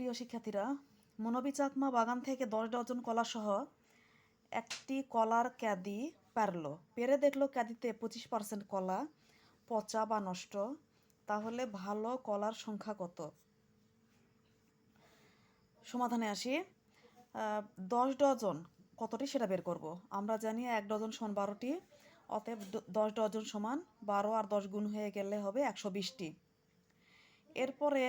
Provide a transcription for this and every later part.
প্রিয় শিক্ষার্থীরা, মনবী চাকমা বাগান থেকে 10 ডজন কলাসহ একটি কলার ক্যাদি পারল। পেরে দেখলো ক্যাদিতে 25% কলা পচা বা নষ্ট। তাহলে ভালো কলার সংখ্যা কত? সমাধানে আসি। 10 ডজন কতটি সেটা বের করব। আমরা জানি 1 ডজন সমান 12টি, অতএব 10 ডজন সমান 12 আর 10 গুণ হয়ে গেলে হবে 120টি। এরপরে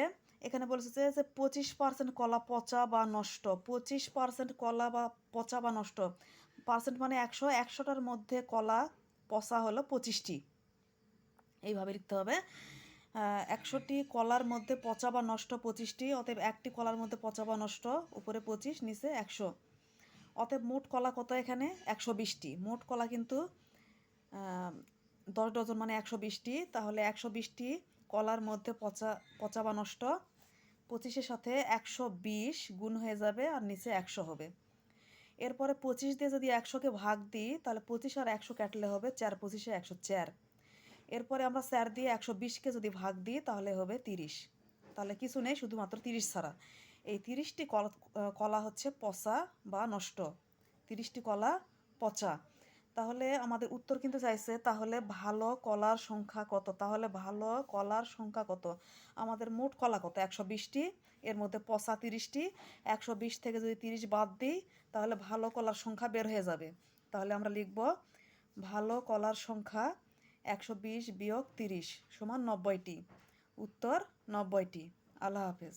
এখানে বলেছে যে 25% কলা পচা বা নষ্ট। 25% কলা বা পচা বা নষ্ট, পার্সেন্ট মানে 100, 100টার মধ্যে কলা পচা হলো 25টি। এইভাবে লিখতে হবে। 100টি কলার মধ্যে পচা বা নষ্ট 25টি, অতএব একটি কলার মধ্যে পচা বা নষ্ট, উপরে 25 নিচে 100। অতএব মোট কলা কত এখানে? 120টি। মোট কলা কিন্তু 10 ডজন মানে 120টি। তাহলে 120টি কলার মধ্যে পচা বা নষ্ট 25-এর সাথে 120 গুণ হয়ে যাবে আর নিচে 100 হবে। এরপরে 25 দিয়ে যদি 100কে ভাগ দিই তাহলে 25 আর 100 কাটলে হবে 4 25-এ 104। এরপরে আমরা 4 দিয়ে 120কে যদি ভাগ দিই তাহলে হবে 30। তাহলে কিছু নেই, শুধুমাত্র 30 ছাড়া। এই 30টি কলা হচ্ছে পচা বা নষ্ট। 30টি কলা পচা। তাহলে আমাদের উত্তর কিন্তু চাইছে তাহলে ভালো কলার সংখ্যা কত? তাহলে ভালো কলার সংখ্যা কত? আমাদের মোট কলা কত? 120টি, এর মধ্যে পচা 30টি। 120 থেকে যদি 30 বাদ দিই তাহলে ভালো কলার সংখ্যা বের হয়ে যাবে। তাহলে আমরা লিখব ভালো কলার সংখ্যা 120 বিয়োগ 30 সমান 90টি। উত্তর 90টি। আল্লাহ হাফেজ।